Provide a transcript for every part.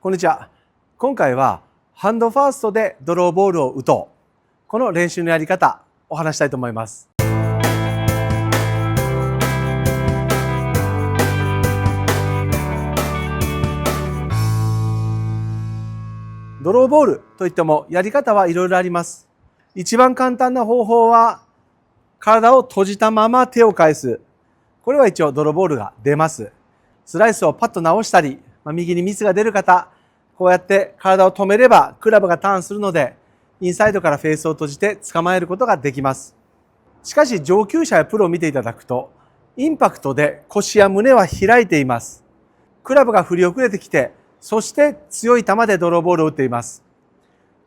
こんにちは。今回はハンドファーストでドローボールを打とう。この練習のやり方、お話したいと思います。ドローボールといってもやり方はいろいろあります。一番簡単な方法は体を閉じたまま手を返す。これは一応ドローボールが出ます。スライスをパッと直したり、右にミスが出る方、こうやって体を止めればクラブがターンするので、インサイドからフェースを閉じて捕まえることができます。しかし上級者やプロを見ていただくと、インパクトで腰や胸は開いています。クラブが振り遅れてきて、そして強い球でドローボールを打っています。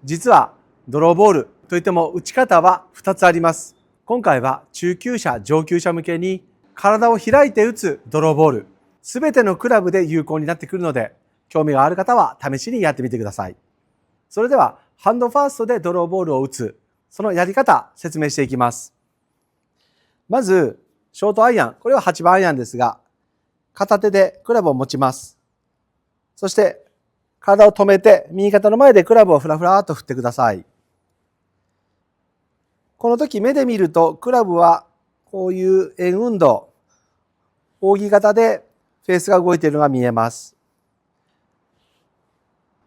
実はドローボールといっても打ち方は2つあります。今回は中級者、上級者向けに体を開いて打つドローボール、すべてのクラブで有効になってくるので、興味がある方は試しにやってみてください。それではハンドファーストでドローボールを打つ、そのやり方説明していきます。まずショートアイアン、これは8番アイアンですが、片手でクラブを持ちます。そして体を止めて右肩の前でクラブをフラフラーと振ってください。この時目で見るとクラブはこういう円運動、扇形でフェースが動いているのが見えます。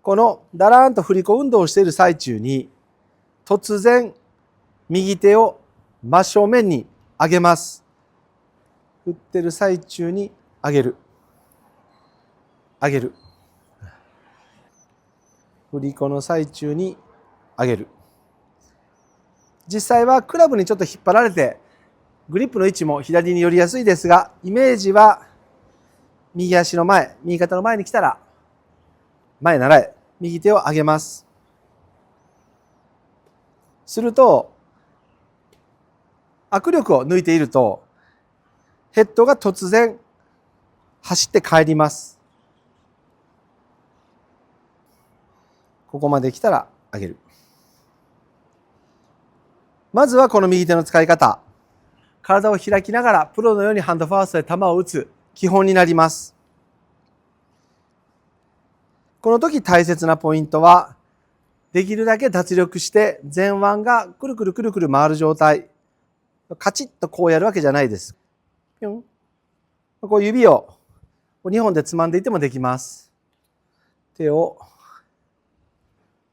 このだらーんと振り子運動をしている最中に突然右手を真正面に上げます。振ってる最中に上げる。上げる。振り子の最中に上げる。実際はクラブにちょっと引っ張られてグリップの位置も左に寄りやすいですが、イメージは右足の前、右肩の前に来たら前習え、右手を上げます。すると握力を抜いているとヘッドが突然走って帰ります。ここまで来たら上げる。まずはこの右手の使い方。体を開きながらプロのようにハンドファーストで球を打つ基本になります。この時大切なポイントは、できるだけ脱力して前腕がくるくるくるくる回る状態。カチッとこうやるわけじゃないです。こう指を2本でつまんでいってもできます。手を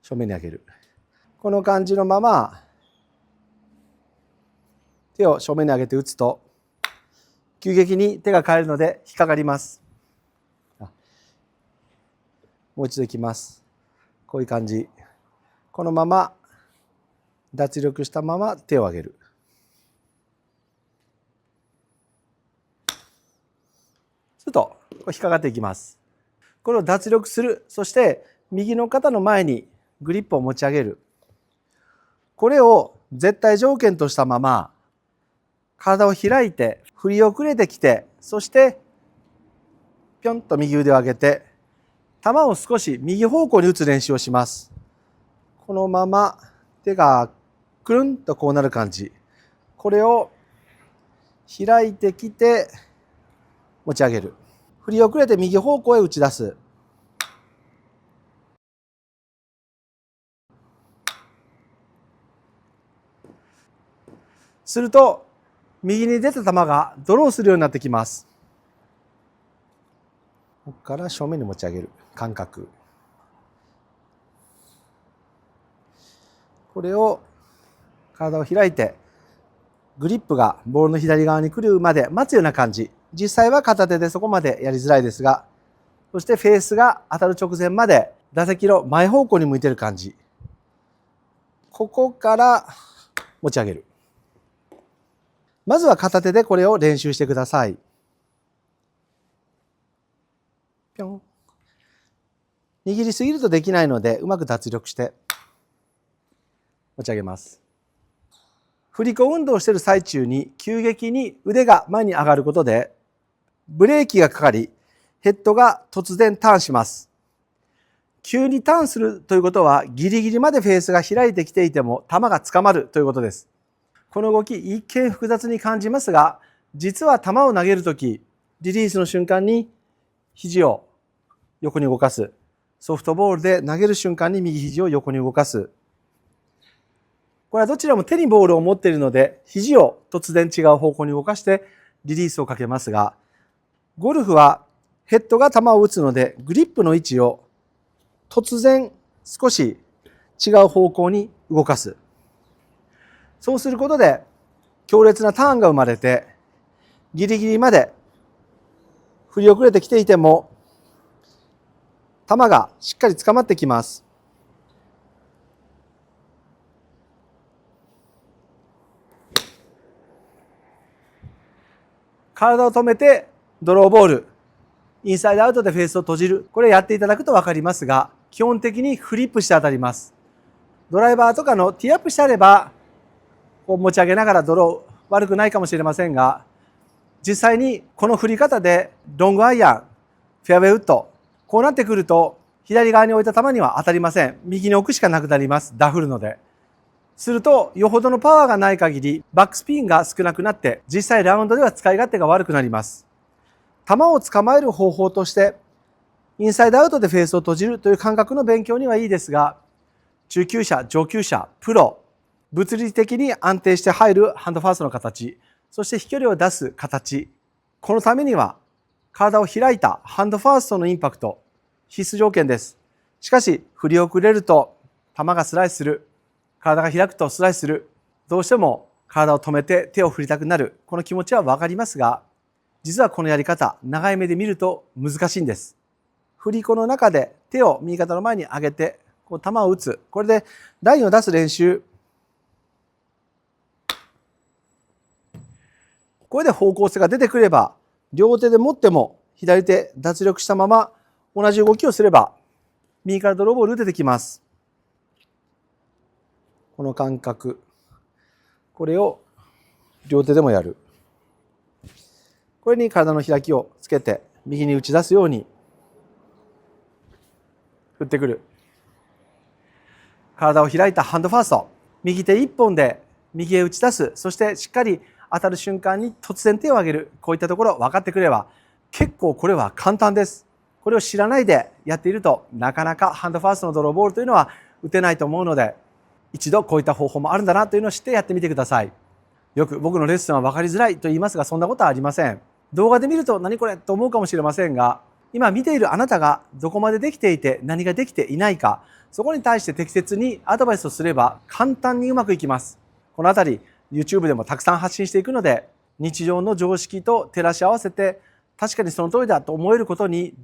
正面に上げる。この感じのまま手を正面に上げて打つと急激に手が返るので引っかかります。もう一度いきます。こういう感じ。このまま脱力したまま手を上げる。すると引っかかっていきます。これを脱力する。そして右の肩の前にグリップを持ち上げる。これを絶対条件としたまま体を開いて振り遅れてきて、そしてぴょんと右腕を上げて球を少し右方向に打つ練習をします。このまま手がくるんとこうなる感じ。これを開いてきて持ち上げる。振り遅れて右方向へ打ち出す。すると右に出た球がドローするようになってきます。ここから正面に持ち上げる感覚。これを体を開いてグリップがボールの左側に来るまで待つような感じ。実際は片手でそこまでやりづらいですが、そしてフェースが当たる直前まで打席の前方向に向いている感じ。ここから持ち上げる。まずは片手でこれを練習してください。ぴょん。握りすぎるとできないので、うまく脱力して持ち上げます。振り子運動をしている最中に急激に腕が前に上がることでブレーキがかかり、ヘッドが突然ターンします。急にターンするということはギリギリまでフェースが開いてきていても球が捕まるということです。この動き一見複雑に感じますが、実は球を投げるときリリースの瞬間に肘を横に動かす。ソフトボールで投げる瞬間に右肘を横に動かす。これはどちらも手にボールを持っているので、肘を突然違う方向に動かしてリリースをかけますが、ゴルフはヘッドが球を打つので、グリップの位置を突然少し違う方向に動かす。そうすることで強烈なターンが生まれて、ギリギリまで振り遅れてきていても球がしっかり捕まってきます。体を止めてドローボール、インサイドアウトでフェースを閉じる、これやっていただくと分かりますが、基本的にフリップして当たります。ドライバーとかのティーアップしてあればこう持ち上げながらドロー悪くないかもしれませんが、実際にこの振り方でロングアイアン、フェアウェイウッド、こうなってくると左側に置いた球には当たりません。右に置くしかなくなります。ダフるので。するとよほどのパワーがない限りバックスピンが少なくなって、実際ラウンドでは使い勝手が悪くなります。球を捕まえる方法としてインサイドアウトでフェースを閉じるという感覚の勉強にはいいですが、中級者、上級者、プロ、物理的に安定して入るハンドファーストの形、そして飛距離を出す形、このためには体を開いたハンドファーストのインパクト必須条件です。しかし振り遅れると球がスライスする、体が開くとスライスする、どうしても体を止めて手を振りたくなる、この気持ちは分かりますが、実はこのやり方長い目で見ると難しいんです。振り子の中で手を右肩の前に上げてこう球を打つ、これでラインを出す練習、これで方向性が出てくれば、両手で持っても左手脱力したまま同じ動きをすれば右からドローボール打ててきます。この感覚、これを両手でもやる。これに体の開きをつけて右に打ち出すように振ってくる。体を開いたハンドファースト、右手一本で右へ打ち出す、そしてしっかり当たる瞬間に突然手を上げる、こういったところ分かってくれば結構これは簡単です。これを知らないでやっているとなかなかハンドファーストのドローボールというのは打てないと思うので、一度こういった方法もあるんだなというのを知ってやってみてください。よく僕のレッスンは分かりづらいと言いますが、そんなことはありません。動画で見ると何これと思うかもしれませんが、今見ているあなたがどこまでできていて何ができていないか、そこに対して適切にアドバイスをすれば簡単にうまくいきます。このあたり YouTube でもたくさん発信していくので、日常の常識と照らし合わせて確かにその通りだと思えることに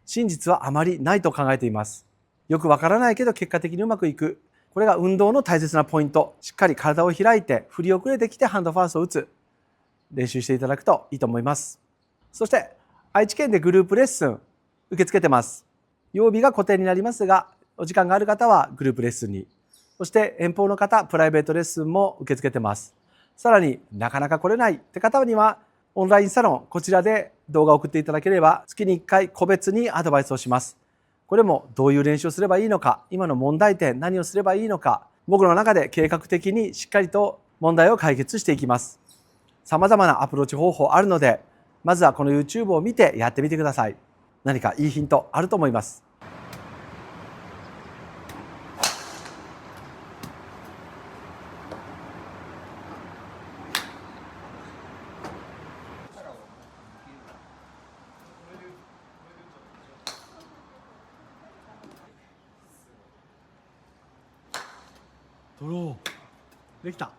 真実はあまりないと考えています。よくわからないけど結果的にうまくいく、これが運動の大切なポイント。しっかり体を開いて振り遅れてきてハンドファーストを打つ練習していただくといいと思います。そして愛知県でグループレッスン受け付けてます。曜日が固定になりますが、お時間がある方はグループレッスンに、そして遠方の方プライベートレッスンも受け付けてます。さらになかなか来れないって方にはオンラインサロン、こちらで動画を送っていただければ月に1回個別にアドバイスをします。これもどういう練習をすればいいのか、今の問題点何をすればいいのか、僕の中で計画的にしっかりと問題を解決していきます。様々なアプローチ方法あるので、まずはこの YouTube を見てやってみてください。何かいいヒントあると思います。ドローできた。